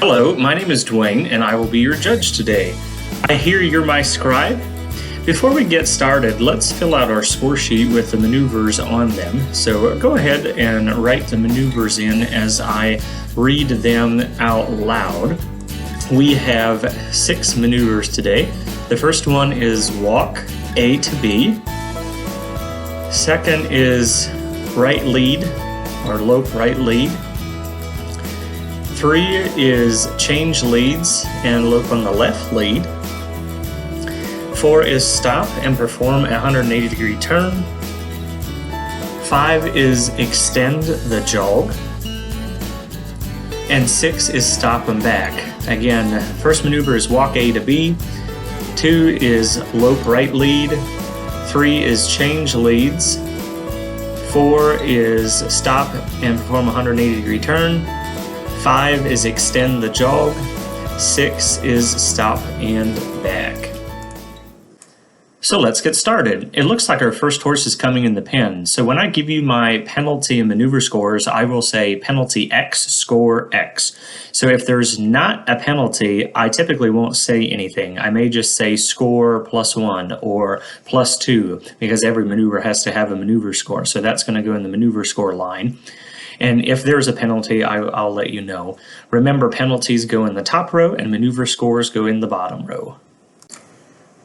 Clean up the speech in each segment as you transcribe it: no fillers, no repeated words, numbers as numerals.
Hello, my name is Dwayne, and I will be your judge today. I hear you're my scribe. Before we get started, let's fill out our score sheet with the maneuvers on them. So go ahead and write the maneuvers in as I read them out loud. We have 6 maneuvers today. The first one is walk A to B. Second is right lead or lope right lead. 3 is change leads and lope on the left lead. 4 is stop and perform a 180-degree turn. 5 is extend the jog. And 6 is stop and back. Again, first maneuver is walk A to B. 2 is lope right lead. 3 is change leads. 4 is stop and perform a 180-degree turn. 5 is extend the jog. 6 is stop and back. So let's get started. It looks like our first horse is coming in the pen. So when I give you my penalty and maneuver scores, I will say penalty X, score X. So if there's not a penalty, I typically won't say anything. I may just say score +1 or +2 because every maneuver has to have a maneuver score. So that's going to go in the maneuver score line. And if there's a penalty, I'll let you know. Remember, penalties go in the top row and maneuver scores go in the bottom row.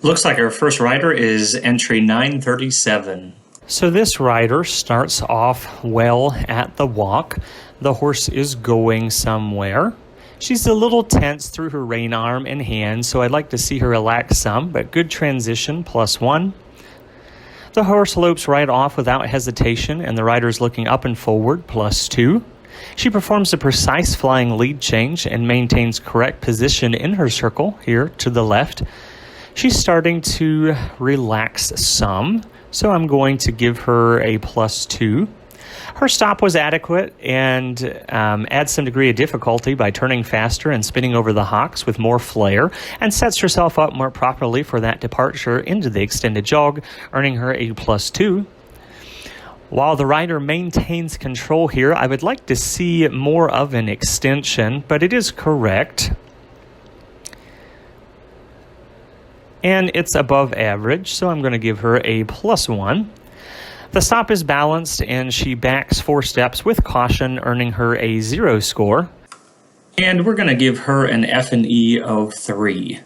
Looks like our first rider is entry 937. So this rider starts off well at the walk. The horse is going somewhere. She's a little tense through her rein arm and hand, so I'd like to see her relax some, but good transition, +1. The horse lopes right off without hesitation, and the rider's looking up and forward, +2. She performs a precise flying lead change and maintains correct position in her circle here to the left. She's starting to relax some, so I'm going to give her a +2. Her stop was adequate and adds some degree of difficulty by turning faster and spinning over the hocks with more flair, and sets herself up more properly for that departure into the extended jog, earning her a +2. While the rider maintains control here, I would like to see more of an extension, but it is correct. And it's above average, so I'm going to give her a +1. The stop is balanced, and she backs 4 steps with caution, earning her a 0 score. And we're going to give her an F&E of 3.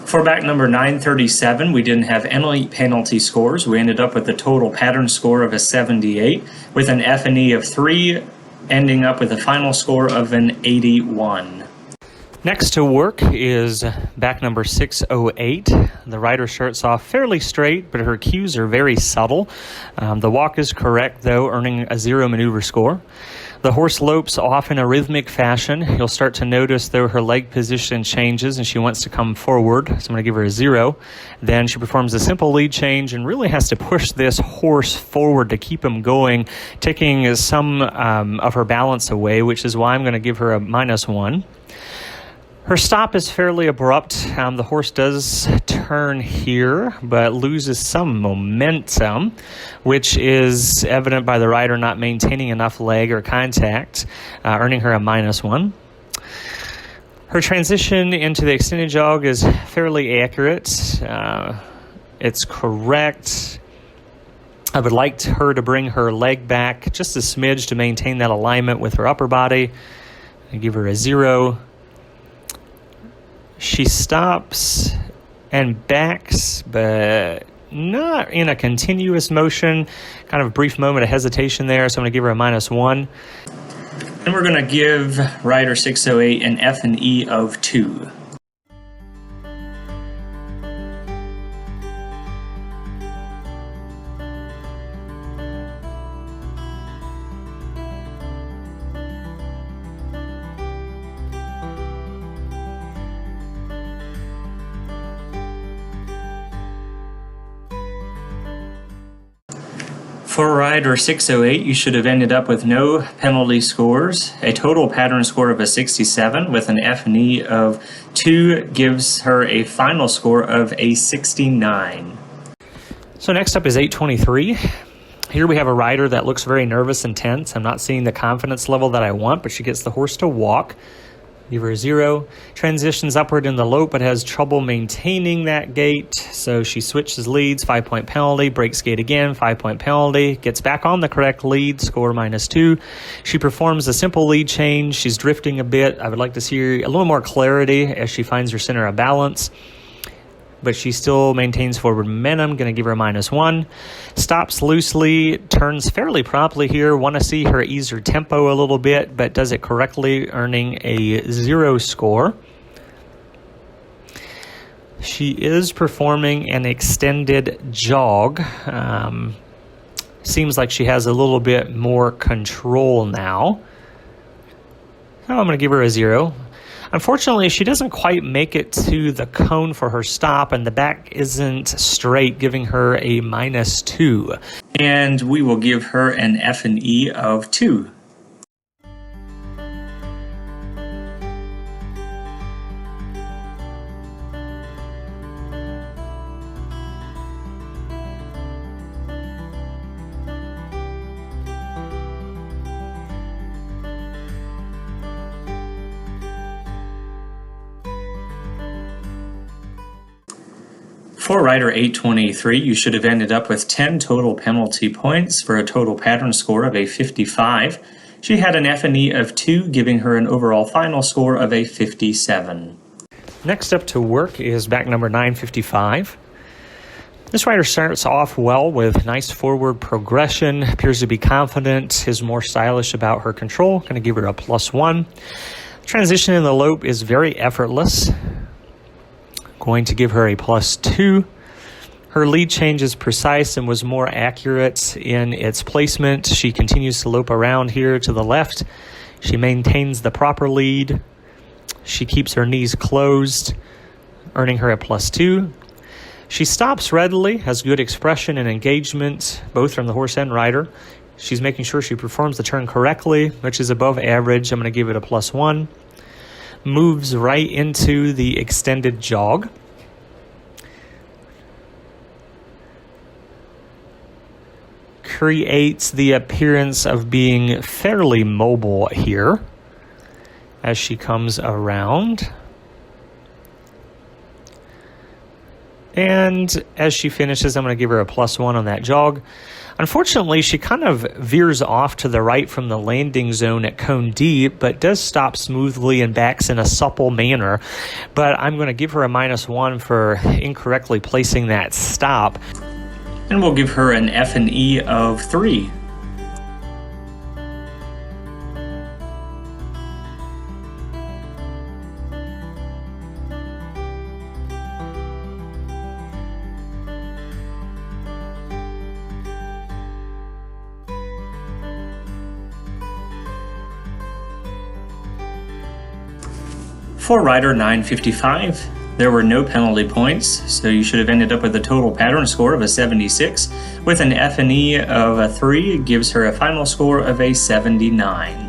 For back number 937, we didn't have any penalty scores. We ended up with a total pattern score of a 78 with an F&E of 3, ending up with a final score of an 81. Next to work is back number 608. The rider starts off fairly straight, but her cues are very subtle. The walk is correct, though, earning a 0 maneuver score. The horse lopes off in a rhythmic fashion. You'll start to notice, though, her leg position changes and she wants to come forward, so I'm going to give her a 0. Then she performs a simple lead change and really has to push this horse forward to keep him going, taking some of her balance away, which is why I'm going to give her a -1. Her stop is fairly abrupt. The horse does turn here, but loses some momentum, which is evident by the rider not maintaining enough leg or contact, earning her a -1. Her transition into the extended jog is fairly accurate. It's correct. I would like her to bring her leg back just a smidge to maintain that alignment with her upper body. I give her a 0. She stops and backs, but not in a continuous motion. Kind of a brief moment of hesitation there, so I'm going to give her a -1. And we're going to give rider 608 an F&E of 2. For rider 608, you should have ended up with no penalty scores. A total pattern score of a 67 with an F&E of 2 gives her a final score of a 69. So next up is 823. Here we have a rider that looks very nervous and tense. I'm not seeing the confidence level that I want, but she gets the horse to walk. Give her a 0. Transitions upward in the lope, but has trouble maintaining that gait. So she switches leads, 5-point penalty, breaks gait again, 5-point penalty, gets back on the correct lead, score -2. She performs a simple lead change. She's drifting a bit. I would like to see a little more clarity as she finds her center of balance. But she still maintains forward momentum, going to give her a -1. Stops loosely, turns fairly promptly here. Want to see her ease her tempo a little bit, but does it correctly, earning a 0 score. She is performing an extended jog. Seems like she has a little bit more control now. So I'm going to give her a 0. Unfortunately, she doesn't quite make it to the cone for her stop, and the back isn't straight, giving her a -2. And we will give her an F&E of 2. For rider 823, you should have ended up with 10 total penalty points for a total pattern score of a 55. She had an F&E of 2, giving her an overall final score of a 57. Next up to work is back number 955. This rider starts off well with nice forward progression, appears to be confident, is more stylish about her control. Going to give her a +1. Transition in the lope is very effortless. Going to give her a +2. Her lead change is precise and was more accurate in its placement. She continues to lope around here to the left. She maintains the proper lead. She keeps her knees closed, earning her a +2. She stops readily, has good expression and engagement, both from the horse and rider. She's making sure she performs the turn correctly, which is above average. I'm going to give it a +1. Moves right into the extended jog. Creates the appearance of being fairly mobile here as she comes around. And as she finishes, I'm going to give her a +1 on that jog. Unfortunately, she kind of veers off to the right from the landing zone at Cone D, but does stop smoothly and backs in a supple manner. But I'm going to give her a -1 for incorrectly placing that stop. And we'll give her an F&E of 3. For rider 955, there were no penalty points, so you should have ended up with a total pattern score of a 76, with an F&E of a 3, gives her a final score of a 79.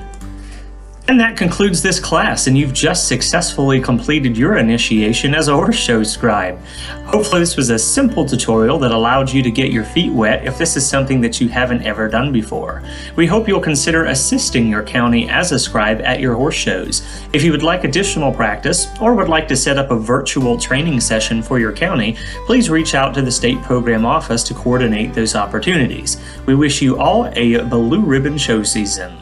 And that concludes this class, and you've just successfully completed your initiation as a horse show scribe. Hopefully this was a simple tutorial that allowed you to get your feet wet if this is something that you haven't ever done before. We hope you'll consider assisting your county as a scribe at your horse shows. If you would like additional practice or would like to set up a virtual training session for your county, please reach out to the state program office to coordinate those opportunities. We wish you all a blue ribbon show season.